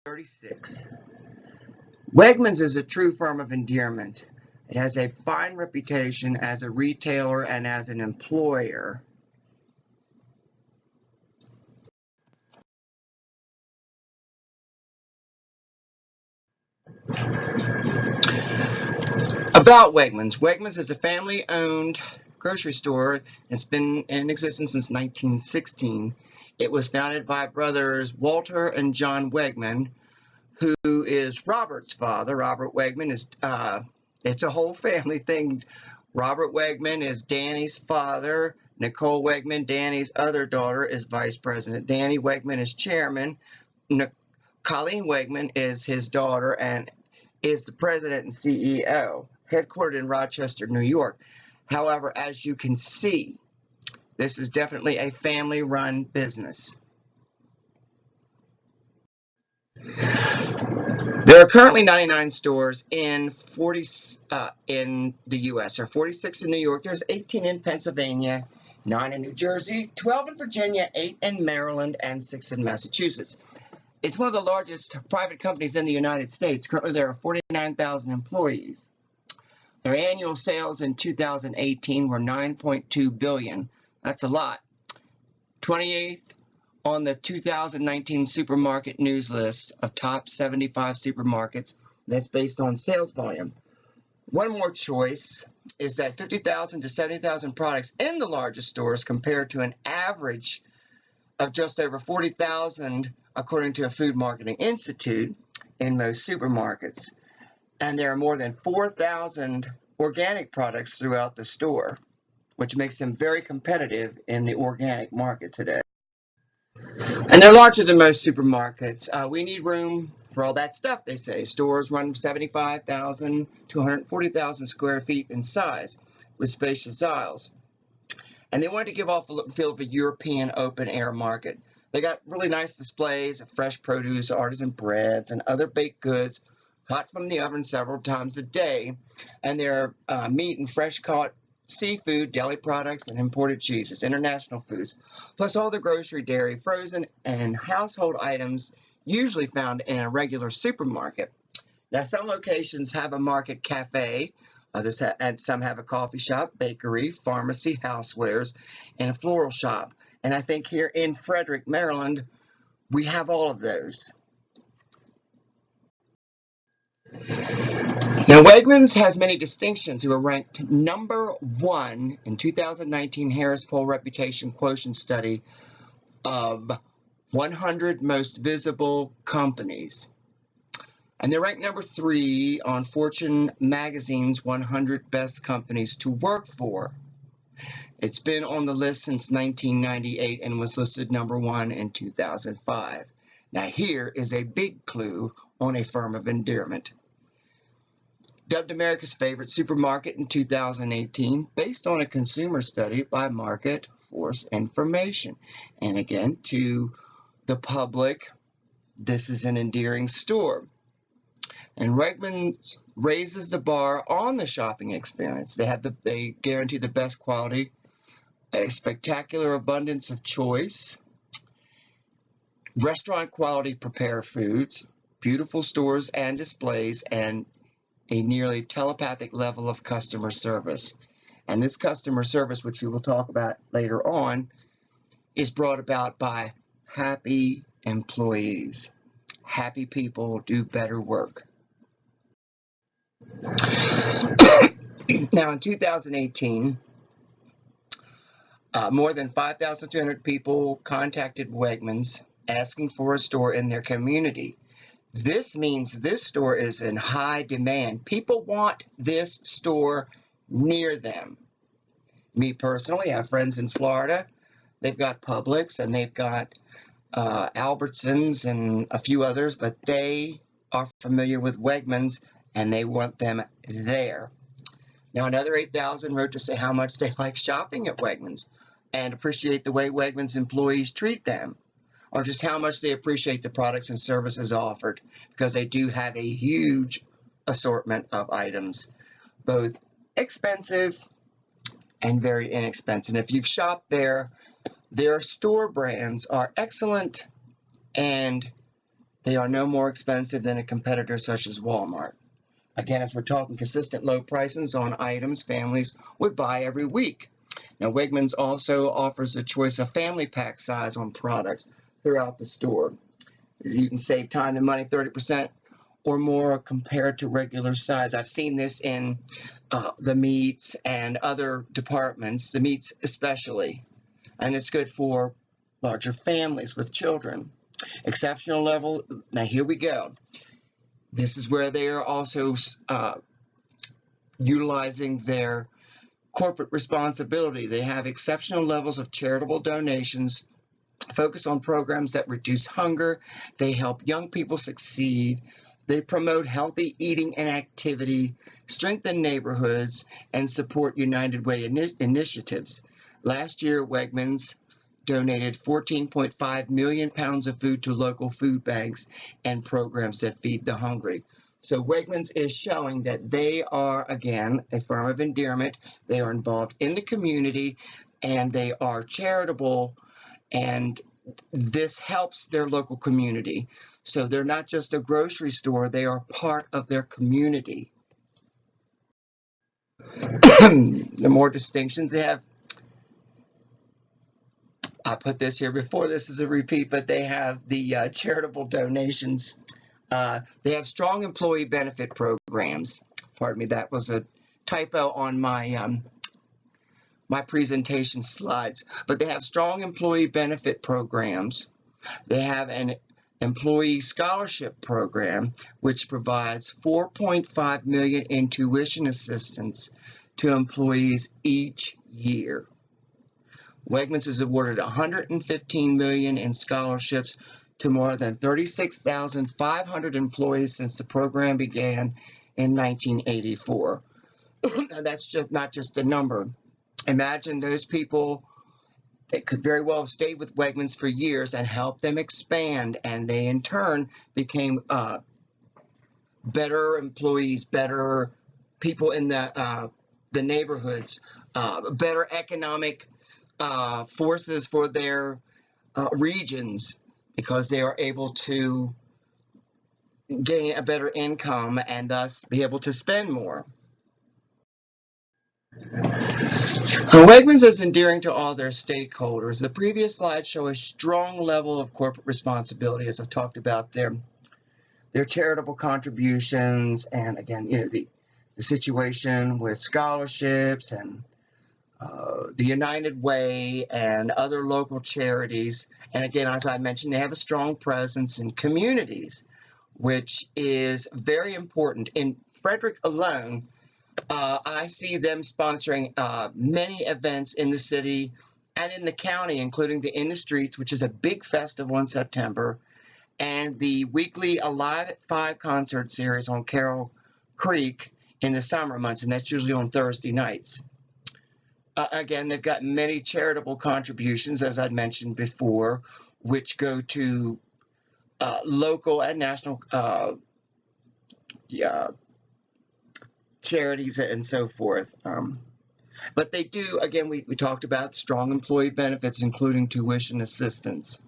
36. Wegmans is a true firm of endearment. It has a fine reputation as a retailer and as an employer. About Wegmans. Wegmans is a family-owned grocery store. It's been in existence since 1916. It was founded by brothers Walter and John Wegman, who is Robert's father. Robert Wegman is, it's a whole family thing. Robert Wegman is Danny's father. Nicole Wegman, Danny's other daughter, is vice president. Danny Wegman is chairman. Colleen Wegman is his daughter and is the president and CEO, headquartered in Rochester, New York. However, as you can see, this is definitely a family-run business. There are currently 99 stores in in the U.S. There are 46 in New York. There's 18 in Pennsylvania, 9 in New Jersey, 12 in Virginia, 8 in Maryland, and 6 in Massachusetts. It's one of the largest private companies in the United States. Currently, there are 49,000 employees. Their annual sales in 2018 were $9.2 billion. That's a lot. 28th on the 2019 supermarket news list of top 75 supermarkets. That's based on sales volume. One more choice is that 50,000 to 70,000 products in the largest stores compared to an average of just over 40,000 according to a Food Marketing Institute in most supermarkets. And there are more than 4,000 organic products throughout the store, which makes them very competitive in the organic market today. And they're larger than most supermarkets. We need room for all that stuff, they say. Stores run from 75,000 to 140,000 square feet in size with spacious aisles. And they wanted to give off a look and feel of a European open-air market. They got really nice displays of fresh produce, artisan breads, and other baked goods, hot from the oven several times a day. And their meat and fresh-caught seafood, deli products, and imported cheeses, international foods, plus all the grocery, dairy, frozen, and household items usually found in a regular supermarket. Now, some locations have a market cafe, others and some have a coffee shop, bakery, pharmacy, housewares, and a floral shop. And I think here in Frederick, Maryland, we have all of those. Now, Wegmans has many distinctions who are ranked #1 in 2019 Harris Poll Reputation Quotient Study of 100 most visible companies. And they're ranked #3 on Fortune magazine's 100 best companies to work for. It's been on the list since 1998 and was listed #1 in 2005. Now, here is a big clue on a firm of endearment. Dubbed America's favorite supermarket in 2018, based on a consumer study by Market Force Information. And again, to the public, this is an endearing store. And Wegmans raises the bar on the shopping experience. They guarantee the best quality, a spectacular abundance of choice, restaurant quality prepared foods, beautiful stores and displays, and a nearly telepathic level of customer service. And this customer service, which we will talk about later on, is brought about by happy employees. Happy people do better work. Now, in 2018, more than 5,200 people contacted Wegmans asking for a store in their community. This means this store is in high demand. People want this store near them. Me personally, I have friends in Florida. They've got Publix and they've got Albertsons and a few others, but they are familiar with Wegmans and they want them there. Now, another 8,000 wrote to say how much they like shopping at Wegmans and appreciate the way Wegmans employees treat them, or just how much they appreciate the products and services offered, because they do have a huge assortment of items, both expensive and very inexpensive. If you've shopped there, their store brands are excellent and They are no more expensive than a competitor such as Walmart. Again, as we're talking consistent low prices on items families would buy every week. Now, Wegmans also offers a choice of family pack size on products throughout the store. You can save time and money 30% or more compared to regular size. I've seen this in the meats and other departments, the meats especially, and it's good for larger families with children. Exceptional level, now here we go. This is where they are also utilizing their corporate responsibility. They have exceptional levels of charitable donations, focus on programs that reduce hunger, they help young people succeed, they promote healthy eating and activity, strengthen neighborhoods, and support United Way initiatives. Last year, Wegmans donated 14.5 million pounds of food to local food banks and programs that feed the hungry. So Wegmans is showing that they are, again, a firm of endearment. They are involved in the community, and they are charitable, and this helps their local community. So they're not just a grocery store, they are part of their community. The more distinctions they have, I put this here before, this is a repeat, but they have the charitable donations. They have strong employee benefit programs. Pardon me, that was a typo on my my presentation slides. But they have strong employee benefit programs. They have an employee scholarship program, which provides $4.5 million in tuition assistance to employees each year. Wegmans has awarded $115 million in scholarships to more than 36,500 employees since the program began in 1984. And that's just not just a number. Imagine those people that could very well have stayed with Wegmans for years and helped them expand, and they in turn became better employees, better people in the neighborhoods, better economic forces for their regions, because they are able to gain a better income and thus be able to spend more. Wegmans is endearing to all their stakeholders. The previous slides show a strong level of corporate responsibility, as I've talked about their charitable contributions, and again, you know, the situation with scholarships and the United Way and other local charities. And again, as I mentioned, they have a strong presence in communities, which is very important. In Frederick alone, I see them sponsoring many events in the city and in the county, including the In the Streets, which is a big festival in September, and the weekly Alive at 5 concert series on Carroll Creek in the summer months, and that's usually on Thursday nights. Again, they've got many charitable contributions, as I'd mentioned before, which go to local and national charities and so forth. But they do, again, we talked about strong employee benefits, including tuition assistance.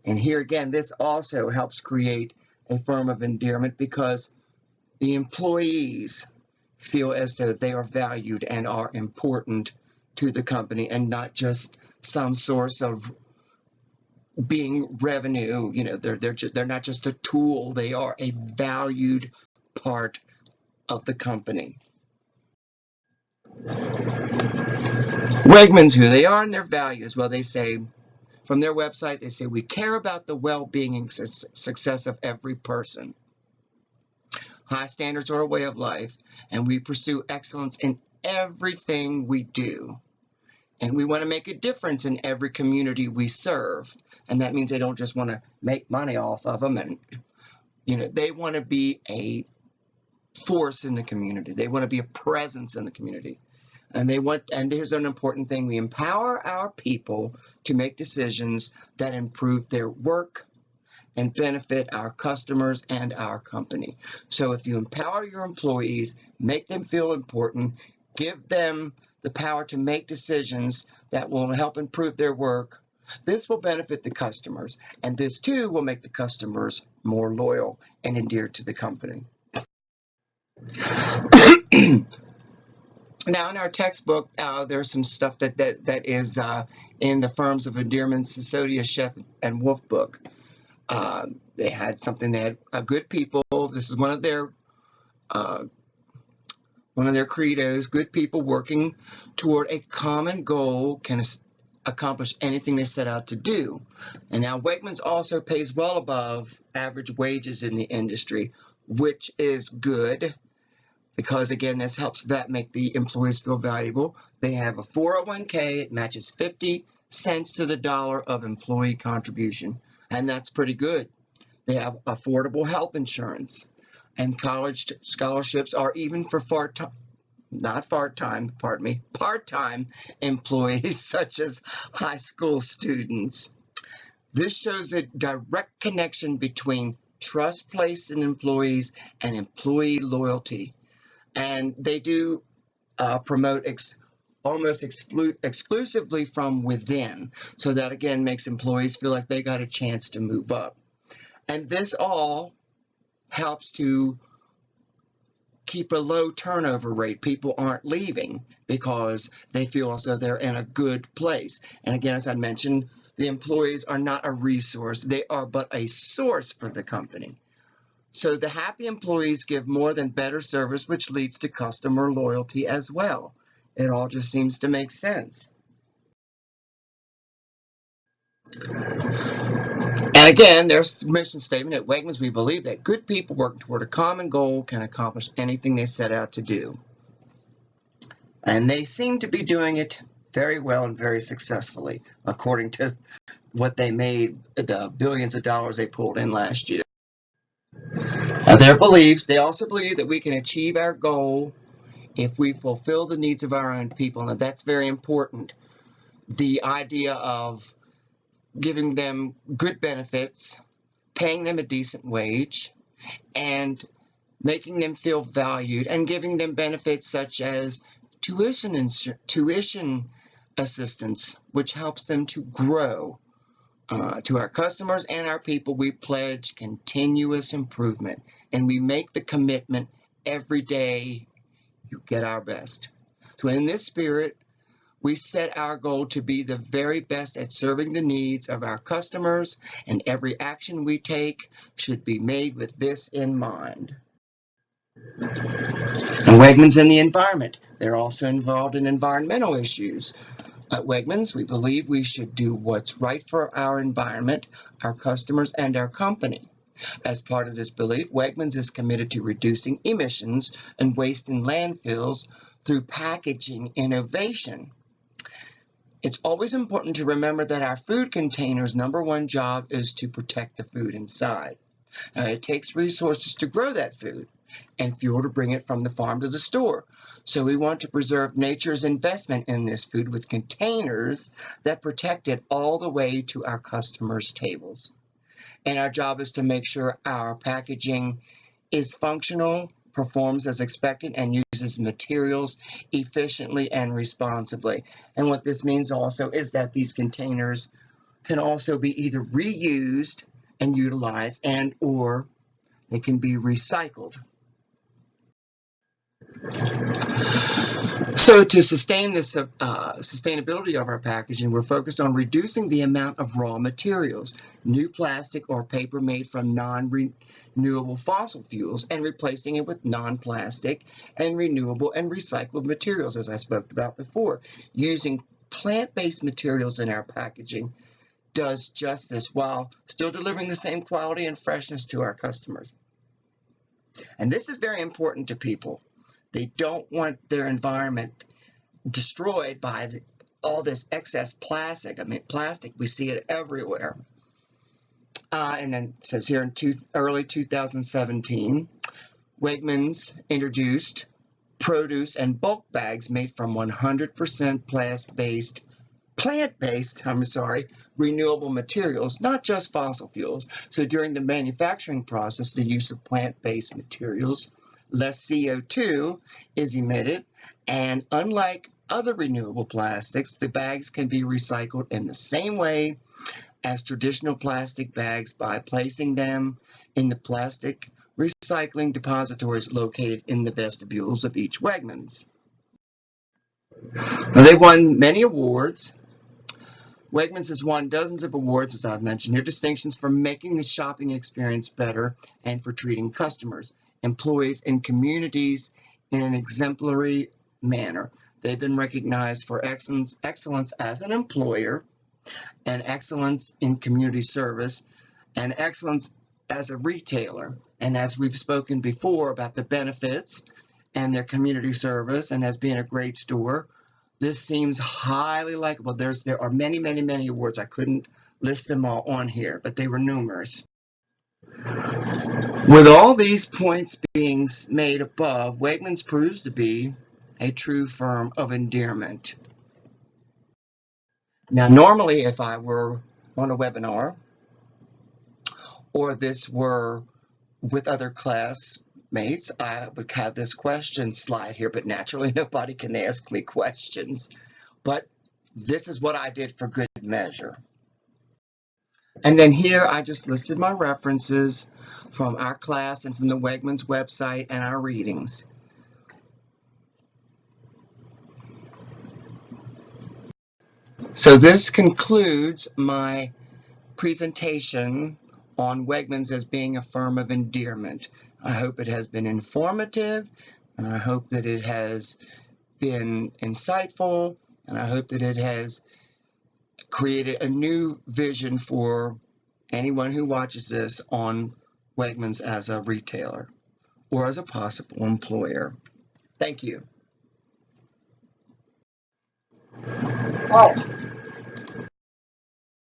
And here again, this also helps create a firm of endearment, because the employees feel as though they are valued and are important to the company, and not just some source of being revenue. You know, they're not just a tool, they are a valued part of the company. Wegmans, who they are and their values, well, they say from their website, they say, we care about the well-being and success of every person. High standards are a way of life, and we pursue excellence in everything we do. And we want to make a difference in every community we serve. And that means they don't just want to make money off of them. And, you know, they want to be a force in the community. They want to be a presence in the community. And here's an important thing, we empower our people to make decisions that improve their work and benefit our customers and our company. So if you empower your employees, make them feel important, give them the power to make decisions that will help improve their work, This will benefit the customers, and this too will make the customers more loyal and endeared to the company. Now, in our textbook, there's some stuff that is in the Firms of Endearment, Sisodia, Sheth, and Wolf book. They had something that good people. This is one of their credos. Good people working toward a common goal can accomplish anything they set out to do. And now Wegmans also pays well above average wages in the industry, which is good. Because, again, this helps make the employees feel valuable. They have a 401k. It matches 50 cents to the dollar of employee contribution, and that's pretty good. They have affordable health insurance, and college scholarships are even for part-time employees such as high school students. This shows a direct connection between trust placed in employees and employee loyalty. And they do promote almost exclusively from within, so that again makes employees feel like they got a chance to move up. And this all helps to keep a low turnover rate. People aren't leaving because they feel as though they're in a good place. And again, as I mentioned, the employees are not a resource, they are but a source for the company. So the happy employees give more than better service, which leads to customer loyalty as well. It all just seems to make sense. And again, their mission statement at Wegmans: we believe that good people working toward a common goal can accomplish anything they set out to do. And they seem to be doing it very well and very successfully, according to what they made, the billions of dollars they pulled in last year. Their beliefs, they also believe that we can achieve our goal if we fulfill the needs of our own people, and that's very important. The idea of giving them good benefits, paying them a decent wage, and making them feel valued, and giving them benefits such as tuition assistance, which helps them to grow. To our customers and our people, we pledge continuous improvement, and we make the commitment every day you get our best. So in this spirit, we set our goal to be the very best at serving the needs of our customers, and every action we take should be made with this in mind. And Wegmans and the environment. They're also involved in environmental issues. At Wegmans, we believe we should do what's right for our environment, our customers, and our company. As part of this belief, Wegmans is committed to reducing emissions and waste in landfills through packaging innovation. It's always important to remember that our food containers' #1 job is to protect the food inside. Now, it takes resources to grow that food and fuel to bring it from the farm to the store. So we want to preserve nature's investment in this food with containers that protect it all the way to our customers' tables. And our job is to make sure our packaging is functional, performs as expected, and uses materials efficiently and responsibly. And what this means also is that these containers can also be either reused and utilized, and or they can be recycled. So to sustain this sustainability of our packaging, we're focused on reducing the amount of raw materials, new plastic or paper made from non-renewable fossil fuels, and replacing it with non-plastic and renewable and recycled materials, as I spoke about before. Using plant-based materials in our packaging does just this while still delivering the same quality and freshness to our customers. And this is very important to people. They don't want their environment destroyed by all this excess plastic. I mean, plastic, we see it everywhere. And then it says here in early 2017, Wegmans introduced produce and bulk bags made from 100% plant-based, renewable materials, not just fossil fuels. So during the manufacturing process, the use of plant-based materials less CO2 is emitted, and unlike other renewable plastics, the bags can be recycled in the same way as traditional plastic bags by placing them in the plastic recycling depositories located in the vestibules of each Wegmans. Now, they've won many awards. Wegmans has won dozens of awards, as I've mentioned here, distinctions for making the shopping experience better and for treating customers, employees, and communities in an exemplary manner. They've been recognized for excellence as an employer, and excellence in community service, and excellence as a retailer. And as we've spoken before about the benefits and their community service and as being a great store, this seems highly likable. There are many, many, many awards. I couldn't list them all on here, but they were numerous. With all these points being made above, Wegmans proves to be a true firm of endearment. Now, normally, if I were on a webinar or this were with other classmates, I would have this question slide here, but naturally nobody can ask me questions. But this is what I did for good measure. And then here I just listed my references from our class and from the Wegmans website and our readings. So this concludes my presentation on Wegmans as being a firm of endearment. I hope it has been informative, and I hope that it has been insightful, and I hope that it has created a new vision for anyone who watches this on Wegmans as a retailer or as a possible employer. Thank you. Hi.